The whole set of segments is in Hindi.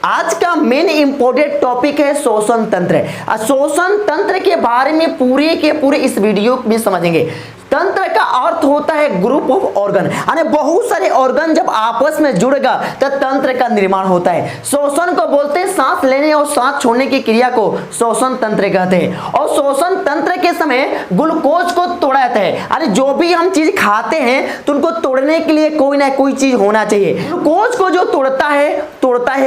आज का मेन इंपॉर्टेंट टॉपिक है श्वसन तंत्र। श्वसन तंत्र के बारे में पूरे के पूरे इस वीडियो में समझेंगे। तंत्र का अर्थ होता है ग्रुप ऑफ ऑर्गन, यानी बहुत सारे ऑर्गन जब आपस में जुड़ेगा तो तंत्र का निर्माण होता है। श्वसन को बोलते हैं सांस लेने और सांस छोड़ने की क्रिया को श्वसन तंत्र कहते हैं। और श्वसन तंत्र के समय ग्लूकोज को तोड़ा जाता है, यानी जो भी हम चीज खाते हैं तो उनको तोड़ने के लिए कोई ना कोई चीज होना चाहिए। ग्लूकोज को जो तोड़ता है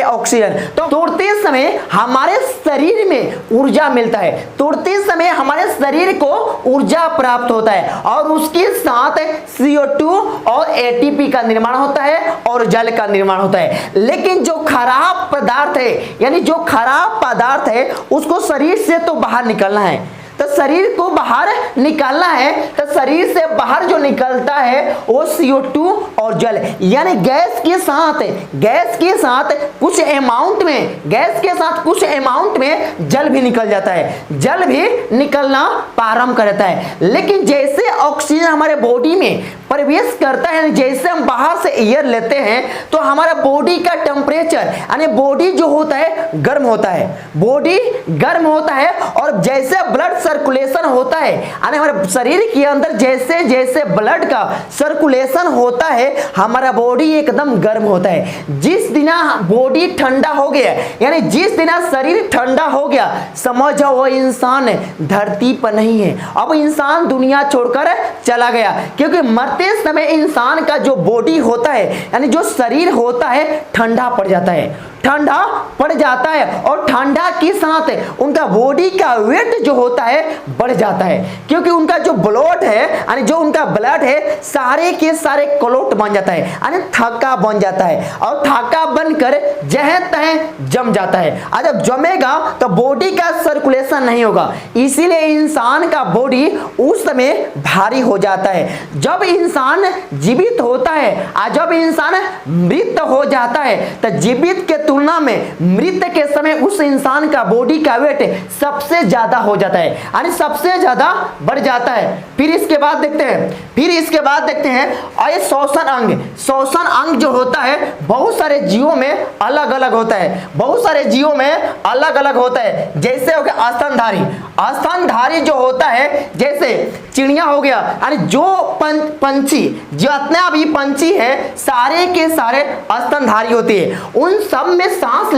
ऑक्सीजन। तो तोड़ते समय हमारे शरीर में ऊर्जा मिलता है, तोड़ते समय हमारे शरीर को ऊर्जा प्राप्त होता है और उसके साथ CO2 और ATP का निर्माण होता है और जल का निर्माण होता है। लेकिन जो खराब पदार्थ है, यानी जो खराब पदार्थ है उसको शरीर से तो बाहर निकलना है, तो शरीर को बाहर निकालना है। तो शरीर से बाहर जो निकलता है वो CO2 और जल, यानी गैस के साथ कुछ अमाउंट में जल भी निकल जाता है, जल भी निकलना प्रारंभ करता है। लेकिन जैसे ऑक्सीजन हमारे बॉडी में प्रवेश करता है, जैसे हम बाहर से एयर लेते हैं तो हमारा बॉडी का टेम्परेचर, यानी बॉडी जो होता है गर्म होता है। और जैसे ब्लड सर्कुलेशन होता है, यानी हमारे शरीर के अंदर जैसे जैसे ब्लड का सर्कुलेशन होता है हमारा बॉडी एकदम गर्म होता है। जिस दिन बॉडी ठंडा हो गया, यानी जिस दिन शरीर ठंडा हो गया, समझ जाओ वो इंसान धरती पर नहीं है, अब इंसान दुनिया छोड़कर चला गया। क्योंकि मरते समय इंसान का जो बॉडी होता है, यानी जो शरीर होता है ठंडा पड़ जाता है और ठंडा के साथ उनका बॉडी का वेट जो होता है बढ़ जाता है। क्योंकि उनका जो ब्लड है, यानी जो उनका ब्लड है सारे के सारे क्लॉट बन जाता है, यानी थक्का बन जाता है और थक्का बनकर जहाँ तहाँ जम जाता है। और जब जमेगा तो बॉडी का सर्कुलेशन नहीं होगा, इसीलिए इंसान का बॉडी उस समय भारी हो जाता है। जब इंसान जीवित होता है और जब इंसान मृत हो जाता है तो जीवित के तुलना में मृत के समय उस इंसान का बॉडी का वेट सबसे ज्यादा हो जाता है, यानी सबसे ज्यादा बढ़ जाता है। फिर इसके बाद देखते हैं और श्वसन अंग जो होता है बहुत सारे जीवों में अलग अलग होता है। जैसे हो गया स्तनधारी जो होता है, जैसे चिड़िया हो गया, यानी जो पंछी जितना भी पंछी है सारे के सारे स्तनधारी होते हैं। उन सब में सांस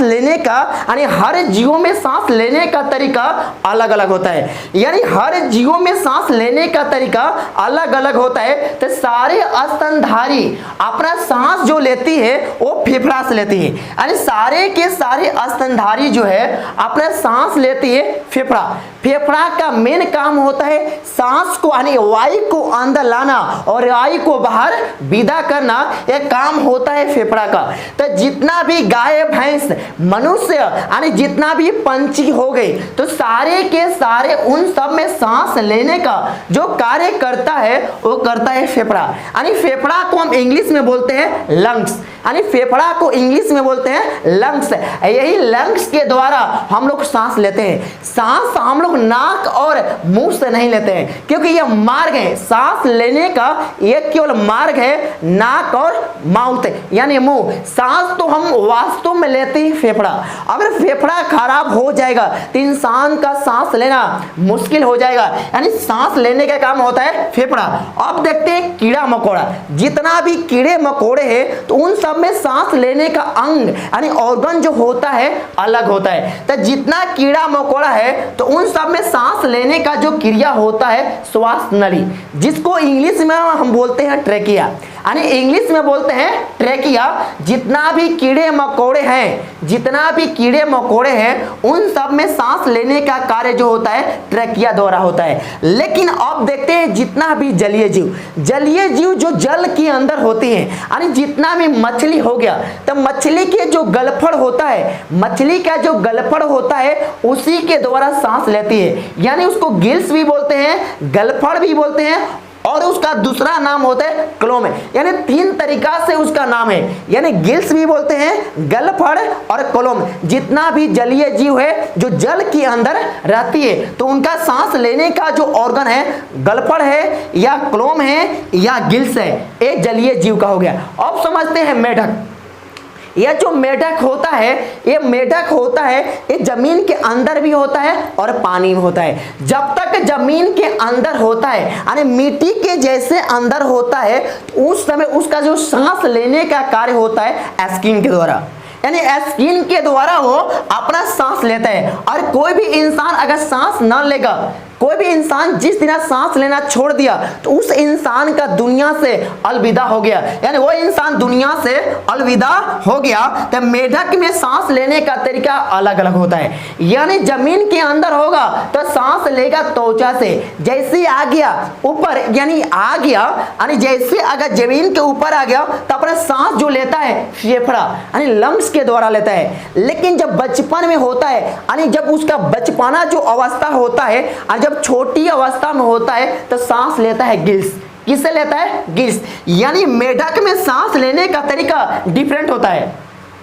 लेने का यानी हर जीवों में सांस लेने का तरीका अलग अलग होता है, यानी हर जीवों में सांस लेने का तरीका अलग अलग होता है। तो सारे स्तनधारी अपना सांस जो लेती है वो फेफड़ा से लेती है, यानी सारे के सारे स्तनधारी जो है अपना सांस लेती है फेफड़ा का मेन काम होता है सांस को, यानी वायु को अंदर लाना और वायु को बाहर विदा करना, यह काम होता है फेफड़ा का। तो जितना भी गाय भैंस मनुष्य यानी जितना भी पंछी हो गए तो सारे के सारे उन सब में सांस लेने का जो कार्य करता है वो करता है फेफड़ा, यानी फेफड़ा को हम इंग्लिश में बोलते हैं लंग्स, यही लंग्स के द्वारा हम लोग सांस लेते हैं। सांस हम लोग नाक और मुंह से नहीं लेते हैं, क्योंकि यह मार्ग है सांस लेने का, यह केवल मार्ग है नाक और माउथ यानी मुंह। सांस तो हम वास्तव में लेते हैं फेफड़ा। अगर फेफड़ा खराब हो जाएगा तो इंसान का सांस लेना मुश्किल हो जाएगा, यानी सांस लेने का काम होता है फेफड़ा। अब देखते हैं कीड़ा मकोड़ा, जितना भी कीड़े मकोड़े हैं तो उन सब में सांस लेने का अंग यानी ऑर्गन जो होता है अलग होता है। तो जितना कीड़ा मकोड़ा है तो उन सब में सांस लेने का जो क्रिया होता है श्वास नली, जिसको इंग्लिश में हम बोलते हैं ट्रेकिया, यानी इंग्लिश में बोलते हैं ट्रेकिया। जितना भी कीड़े मकोड़े हैं उन सब में सांस लेने का कार्य जो होता है ट्रेकिया द्वारा होता है। लेकिन अब देखते हैं जितना भी जलीय जीव जो जल के अंदर होते हैं, यानी जितना भी मछली हो गया तो मछली के जो गलफड़ होता है उसी के द्वारा सांस लेती है, यानी उसको गिल्स भी बोलते हैं, गलफड़ भी बोलते हैं और उसका दूसरा नाम होता है क्लोम, यानी 3 तरीका से उसका नाम है, यानी गिल्स भी बोलते हैं, गलफड़ और क्लोम। जितना भी जलीय जीव है जो जल के अंदर रहती है तो उनका सांस लेने का जो ऑर्गन है गलफड़ है या क्लोम है या गिल्स है, ये जलीय जीव का हो गया। अब समझते हैं मेढक। यह जो मेढक होता है, ये मेढक होता है, ये जमीन के अंदर भी होता है और पानी में होता है। जब तक जमीन के अंदर होता है यानी मिट्टी के जैसे अंदर होता है, उस समय उसका जो सांस लेने का कार्य होता है स्किन के द्वारा, यानी स्किन के द्वारा वो अपना सांस लेता है। और कोई भी इंसान अगर सांस न लेगा, कोई भी इंसान जिस दिन सांस लेना छोड़ दिया तो उस इंसान का दुनिया से अलविदा हो गया, यानी वो इंसान दुनिया से अलविदा हो गया। तो मेढक में सांस लेने का तरीका अलग अलग होता है, यानी जमीन के अंदर होगा तो सांस लेगा त्वचा से, जैसे आ गया ऊपर यानी आ गया, यानी जैसे अगर जमीन के ऊपर आ गया तो अपना सांस जो लेता है फेफड़ा यानी लंग्स के द्वारा लेता है। लेकिन जब बचपन में होता है यानी जब उसका बचपना जो अवस्था होता है, जब छोटी अवस्था में होता है तो सांस लेता है गिल्स। किससे लेता है? गिल्स। यानी मेढक में सांस लेने का तरीका डिफरेंट होता है।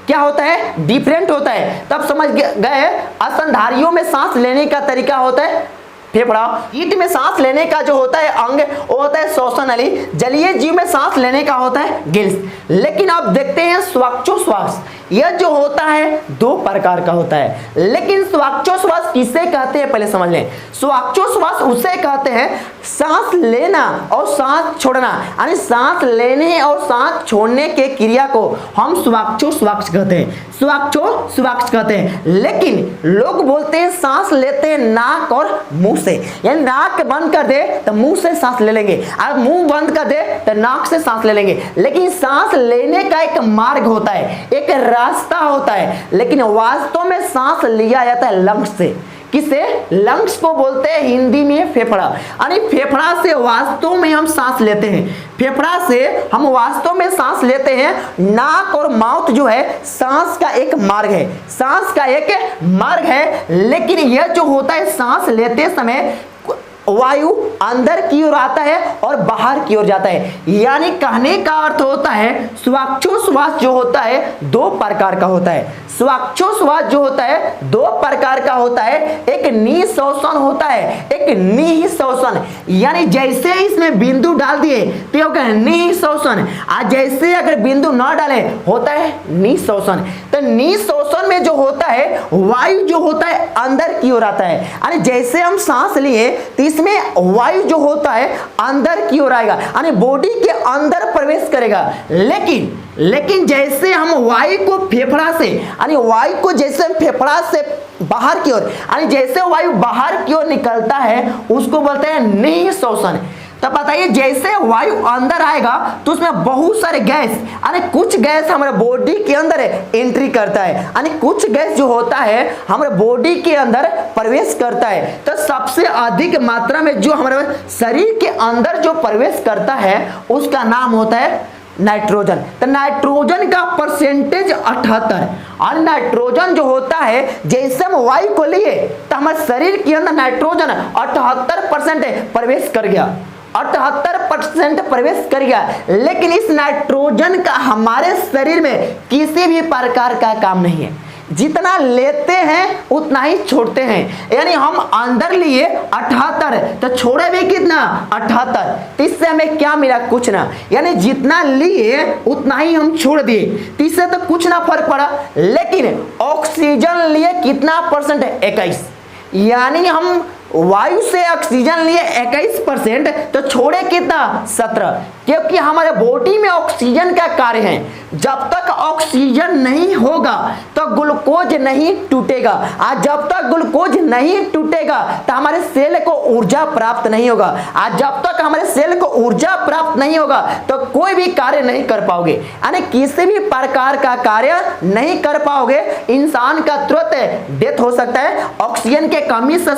क्या होता है? डिफरेंट होता है। तब समझ गए स्तनधारियों में सांस लेने का तरीका होता है फेफड़ा। कीट में सांस लेने का जो होता है अंग वो होता है श्वसन नली। जलीय जीव में सांस लेने का होता है गिल्स। लेकिन आप देखते हैं श्वासोच्छ्वास, यह जो होता है दो प्रकार का होता है। लेकिन श्वासोच्छ्वास किसे कहते हैं पहले समझ लें। श्वासोच्छ्वास उसे कहते हैं सांस लेना और सांस छोड़ना, यानी सांस लेने और सांस छोड़ने के क्रिया को हम श्वासोच्छ्वास कहते हैं, श्वासोच्छ्वास कहते हैं। लेकिन लोग बोलते हैं सांस लेते हैं नाक और मुंह से, यानी नाक बंद कर दे तो मुंह से सांस ले लेंगे, और मुंह बंद कर दे तो नाक से सांस ले लेंगे। लेकिन सांस लेने का एक मार्ग होता है, एक रास्ता होता है, लेकिन वास्तव में सांस लिया जाता है लंग्स से। किसे? लंग्स को बोलते हैं हिंदी में फेफड़ा, यानी फेफड़ा से वास्तव में हम सांस लेते हैं। फेफड़ा से हम वास्तव में सांस लेते हैं। नाक और माउथ जो है सांस का एक मार्ग है, सांस का एक मार्ग है। लेकिन यह जो होता है सांस लेते समय वायु अंदर की ओर आता है और बाहर की ओर जाता है। यानी कहने का अर्थ होता है श्वासोच्छ्वास जो होता है दो प्रकार का होता है। श्वासोच्छ्वास जो होता है दो प्रकार का होता है, एक निःश्वासन होता है, एक निःश्वासन। यानी जैसे इसमें बिंदु डाल दिए तो होगा निःश्वासन, और जैसे अगर बिंदु न डाले होता है निःश्वासन। तो निःश्वासन में जो होता है वायु जो होता है अंदर की ओर आता है, यानी जैसे हम सांस लिए तो इसमें वायु जो होता है अंदर की ओर आएगा, यानी बॉडी के अंदर प्रवेश करेगा। लेकिन जैसे हम वायु को फेफड़ा से, यानी वायु को जैसे फेफड़ा से बाहर की ओर, यानी जैसे वायु बाहर की ओर निकलता है उसको बोलते हैं निःश्वासन। तो बताइए जैसे वायु अंदर आएगा तो उसमें बहुत सारे गैस, यानी कुछ गैस हमारे बॉडी के अंदर एंट्री करता है, यानी कुछ गैस जो होता है हमारे बॉडी के अंदर प्रवेश करता है। तो सबसे अधिक मात्रा में जो हमारे शरीर के अंदर जो प्रवेश करता है उसका नाम होता है नाइट्रोजन। तो नाइट्रोजन का परसेंटेज 78, और नाइट्रोजन जो होता है जैसे हम वायु को लिए तो हमारे शरीर के अंदर नाइट्रोजन 78% प्रवेश कर गया, 78% प्रवेश कर गया। लेकिन इस नाइट्रोजन का हमारे शरीर में किसी भी प्रकार का काम नहीं है। जितना लेते हैं उतना ही छोड़ते हैं, यानी हम अंदर लिए 78 तो छोड़े भी कितना 78, तो इससे हमें क्या मिला? कुछ ना। यानी जितना लिए उतना ही हम छोड़ दिए, तो इससे तो कुछ ना फर्क पड़ा। लेकिन ऑक्सीजन लिए कितना परसेंट? 21, यानी हम वायु से ऑक्सीजन लिए 21% तो छोड़े कितना? 17, क्योंकि हमारे बॉडी में ऑक्सीजन का कार्य है। जब तक ऑक्सीजन नहीं होगा तो ग्लूकोज नहीं टूटेगा, और जब तक ग्लूकोज नहीं टूटेगा तो हमारे सेल को ऊर्जा प्राप्त नहीं होगा, और जब तक हमारे सेल को ऊर्जा प्राप्त नहीं होगा तो कोई भी कार्य नहीं कर पाओगे, यानी किसी भी प्रकार का कार्य नहीं कर पाओगे। इंसान का तुरंत डेथ हो सकता है ऑक्सीजन के कमी से।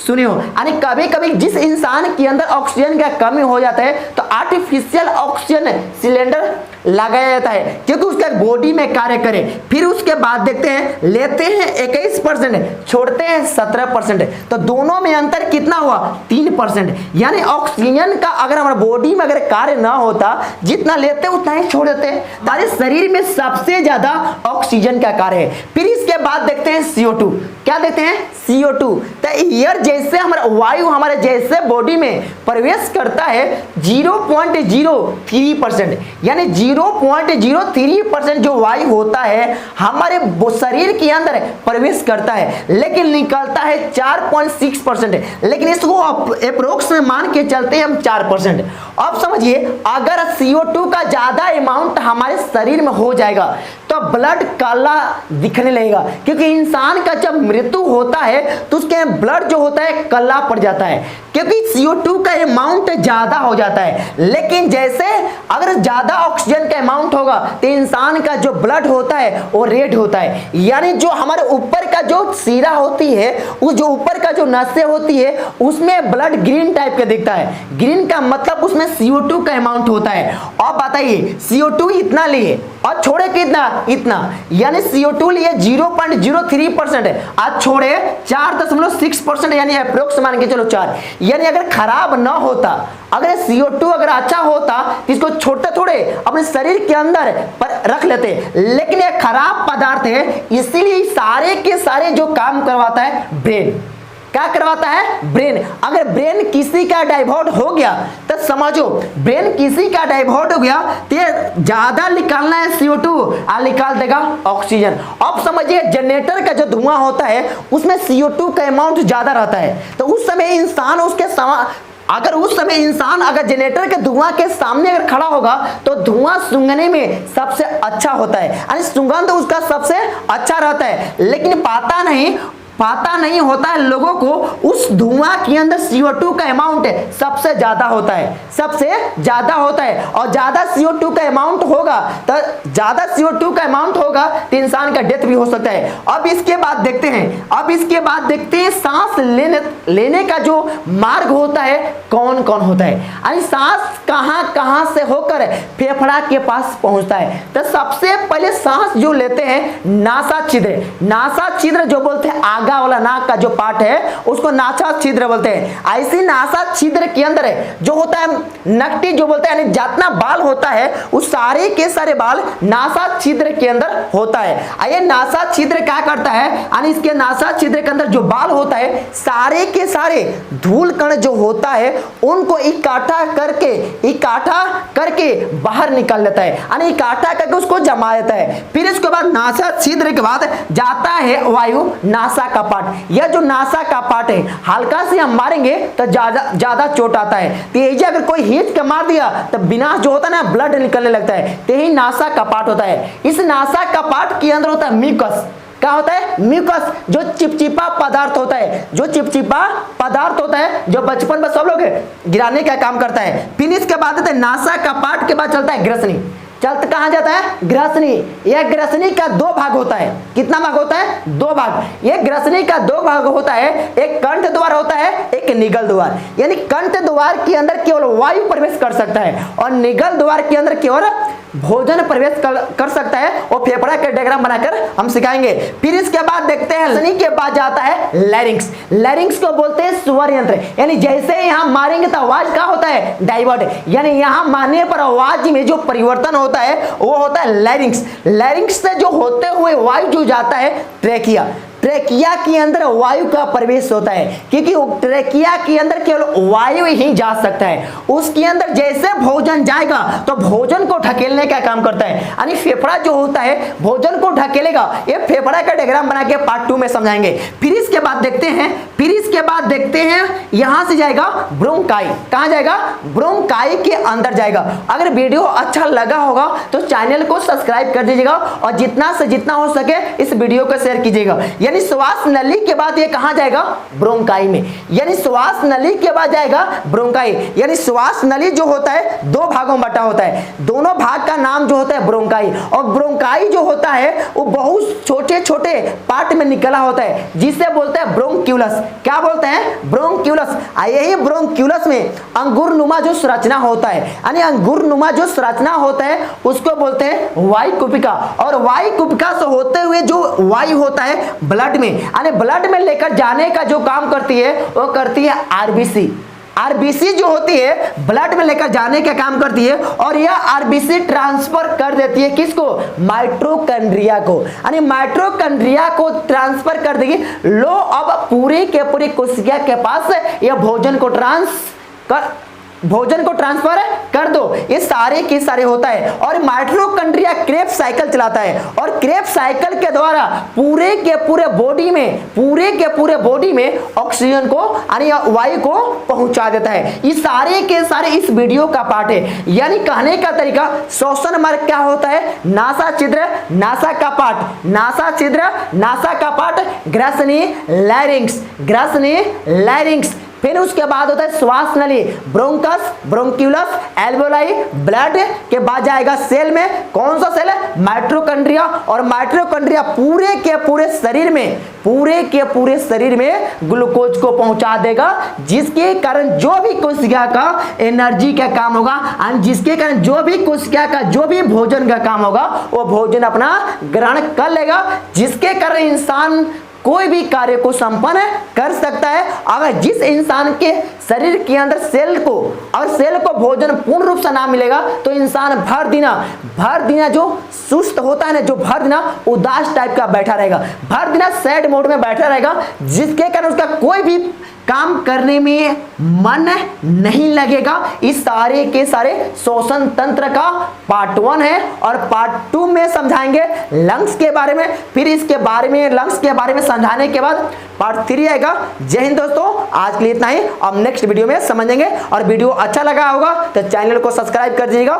सुनियो, यानी कभी कभी जिस इंसान के अंदर ऑक्सीजन का कमी हो जाता है तो आर्टिफिशियल ऑक्सीजन सिलेंडर लगाया जाता है क्योंकि उसका बॉडी में कार्य करे। फिर उसके बाद देखते हैं लेते हैं 21%, छोड़ते हैं 17%, तो दोनों में अंतर कितना हुआ? 3%। यानी ऑक्सीजन का अगर हमारे बॉडी में अगर कार्य ना होता, जितना लेते उतना ही छोड़ देते। हमारे शरीर में सबसे ज्यादा ऑक्सीजन का कार्य है। फिर इसके बाद देखते हैं CO2। क्या देखते हैं? CO2। तो एयर जैसे हमारा वायु हमारे जैसे बॉडी में प्रवेश करता है 0.03%, यानी 0.03% जो वायु होता है हमारे शरीर के अंदर प्रवेश करता है, लेकिन निकलता है 4.6%। लेकिन इसको अप्रोक्स में मान के चलते हैं हम 4%। अब समझिए, अगर CO2 का ज्यादा अमाउंट हमारे शरीर में हो जाएगा तो ब्लड काला दिखने लगेगा, क्योंकि इंसान का जब मृत्यु होता है तो उसके ब्लड जो होता है काला पड़ जाता है, क्योंकि CO2 का अमाउंट ज्यादा हो जाता है। लेकिन जैसे अगर ज्यादा ऑक्सीजन का अमाउंट होगा तो इंसान का जो ब्लड होता है वो रेड होता है, यानी जो हमारे ऊपर का जो सीरा होती है, वो जो ऊपर का जो नसें होती है उसमें ब्लड ग्रीन टाइप का दिखता है। ग्रीन का मतलब उसमें CO2 का अमाउंट होता है। अब बताइए, CO2 इतना लिए और छोड़े कितना? इतना, यानी CO2 लिए 0.03% है, आज छोड़े 4.6%, यानी अप्रोक्स मान के चलो 4। यानी अगर खराब ना होता, अगर CO2 अगर अच्छा होता तो इसको छोटे थोड़े अपने शरीर के अंदर पर रख लेते, लेकिन यह खराब पदार्थ है, इसीलिए सारे के सारे जो काम करवाता है ब्रेन। क्या करवाता है? ब्रेन। अगर ब्रेन किसी का डाइवर्ट हो गया तो समझो, ब्रेन किसी का डाइवर्ट हो गया तो ज्यादा निकालना है CO2 और निकाल देगा ऑक्सीजन। अब समझिए, जनरेटर का जो धुआं होता है उसमें CO2 का अमाउंट ज्यादा रहता है, तो उस समय इंसान अगर जनरेटर के धुआं के सामने अगर खड़ा होगा तो धुआं सूंघने में सबसे अच्छा होता है, यानी सुगंध उसका सबसे अच्छा रहता है। लेकिन पता नहीं होता है लोगों को उस धुआं के अंदर CO2 का अमाउंट सबसे ज्यादा होता है, सबसे ज्यादा होता है। और ज्यादा CO2 का अमाउंट होगा तो इंसान का डेथ भी हो सकता है। अब इसके बाद देखते हैं सांस लेने का जो मार्ग होता है कौन कौन होता है, यानी सांस कहां से होकर फेफड़ा के पास पहुंचता है। तो सबसे पहले सांस जो लेते हैं नासा छिद्र जो बोलते हैं आगा वाला नाक का जो पार्ट है उसको नासा छिद्र बोलते हैं। ऐसी नासा छिद्र के अंदर जो होता है नकटी जो बोलते हैं, यानी जितना बाल होता है उस सारे के सारे बाल नासा छिद्र के अंदर होता है। ये नासा छिद्र क्या करता है, यानी इसके नासा छिद्र के अंदर जो बाल होता है सारे के सारे धूल कण जो होता है उनको इकट्ठा करके बाहर निकाल लेता है, यानी इकट्ठा करके उसको जमा देता है। फिर इसके बाद नासा छिद्र के बाद जाता है वायु नासा का पार्ट। यह जो नासा का पार्ट है, हल्का से हम मारेंगे तो ज्यादा चोट आता है, तेजी अगर कोई हिट के मार दिया तो बिना जो होता है ना ब्लड निकलने लगता है, तो यही नासा का पार्ट होता है। इस नासा का पार्ट के अंदर होता है म्यूकस। क्या होता है? म्यूकस, जो चिपचिपा पदार्थ होता है, जो बचपन में सब लोग गिराने का काम करता है। फिर इसके बाद नासा का पार्ट के बाद चलता है ग्रसनी। कहां जाता है? ग्रसनी। यह ग्रसनी का 2 भाग होता है। कितना भाग होता है? 2 भाग। यह ग्रसनी का 2 भाग होता है, एक कंठ द्वार होता है, एक निगल द्वार। यानी कंठ द्वार के अंदर केवल वायु प्रवेश कर सकता है और निगल द्वार के अंदर केवल भोजन प्रवेश कर सकता है। और फेफड़ा का डायग्राम बनाकर हम सिखाएंगे। फिर इसके बाद देखते हैं ग्रसनी के बाद जाता है लैरिंक्स को बोलते हैं स्वर यंत्र। यानी जैसे यहां मारेंगे तो आवाज क्या होता है? डाइवर्ट, यानी यहां मारने पर आवाज में जो परिवर्तन होता है वो होता है लैरिंक्स से जो होते हुए वायु जो जाता है ट्रेकिया के अंदर वायु का प्रवेश होता है, क्योंकि ट्रेकिया के अंदर केवल वायु ही जा सकता है। उसके अंदर जैसे भोजन जाएगा तो भोजन को ढकेलने का काम करता है, यानी फेफड़ा जो होता है भोजन को ढकेलेगा। ये फेफड़ा का डायग्राम बना के पार्ट 2 में समझाएंगे। फिर इसके बाद देखते हैं यहां से जाएगा ब्रोंकाई। कहां जाएगा? ब्रोंकाई के अंदर जाएगा। अगर वीडियो अच्छा लगा होगा तो चैनल को सब्सक्राइब कर दीजिएगा और जितना से जितना हो सके इस वीडियो को शेयर कीजिएगा। यानी श्वास नली के बाद ये कहां जाएगा? ब्रोंकाई में। यानी श्वास नली के बाद जाएगा ब्रोंकाई। यानी श्वास नली जो होता है 2 भागों में बटा होता है, दोनों भाग का नाम जो होता है ब्रोंकाई। और ब्रोंकाई जो होता है वो बहुत छोटे छोटे पार्ट में निकला होता है, जिसे बोलते हैं ब्रोंक्यूलस। क्या बोलते हैं? ब्रोंक्यूलस। यही ब्रोंक्यूलस में अंगुरनुमा जो संरचना होता है, यानी अंगुरनुमा जो संरचना होता है उसको बोलते हैं वायुकुपिका। और वायुकुपिका से होते हुए जो वायु होता है ब्लड में, यानी ब्लड में लेकर जाने का जो काम करती है वो करती है आरबीसी। आरबीसी जो होती है ब्लड में लेकर जाने का काम करती है और यह आरबीसी ट्रांसफर कर देती है किसको, माइटोकॉन्ड्रिया को, यानी माइटोकॉन्ड्रिया को ट्रांसफर कर देगी। लो अब पूरे के पूरे कोशिका के पास यह भोजन को ट्रांसफर कर दो। ये सारे के सारे होता है और माइटोकॉन्ड्रिया क्रेब्स साइकिल चलाता है और क्रेब्स साइकिल के द्वारा पूरे के पूरे बॉडी में ऑक्सीजन को यानी वायु को पहुंचा देता है। ये सारे के सारे इस वीडियो का पार्ट है। यानी कहने का तरीका श्वसन मार्ग क्या होता है, नासा छिद्र, नासा का पार्ट, नासा छिद्र, नासा का पार्ट, ग्रसनी लैरिंक्स, फिर उसके बाद होता है श्वास नली, ब्रोंकस, ब्रोंक्यूलस, एल्वेओलाई, ब्लड के बाद जाएगा सेल में, कौन सा सेल है, माइटोकॉन्ड्रिया, और माइटोकॉन्ड्रिया पूरे के पूरे शरीर में ग्लूकोज को पहुंचा देगा, जिसके कारण जो भी कोशिका का एनर्जी का काम होगा, जिसके कारण जो भी कोशिका का जो भी भोजन का काम होगा वो भोजन अपना ग्रहण कर लेगा, जिसके कारण इंसान कोई भी कार्य को संपन्न कर सकता है। अगर जिस इंसान के शरीर के अंदर सेल को भोजन पूर्ण रूप से ना मिलेगा तो इंसान भर दिना जो सुस्त होता है ना, जो भर दिना उदास टाइप का बैठा रहेगा, भर दिना सैड मोड में बैठा रहेगा, जिसके कारण उसका कोई भी काम करने में मन नहीं लगेगा। इस सारे के सारे श्वसन तंत्र का पार्ट 1 है और पार्ट 2 में समझाएंगे लंग्स के बारे में, फिर इसके बारे में लंग्स के बारे में समझाने के बाद पार्ट 3 आएगा। जय हिंद दोस्तों, आज के लिए इतना ही, अब नेक्स्ट वीडियो में समझेंगे। और वीडियो अच्छा लगा होगा तो चैनल को सब्सक्राइब कर दीजिएगा।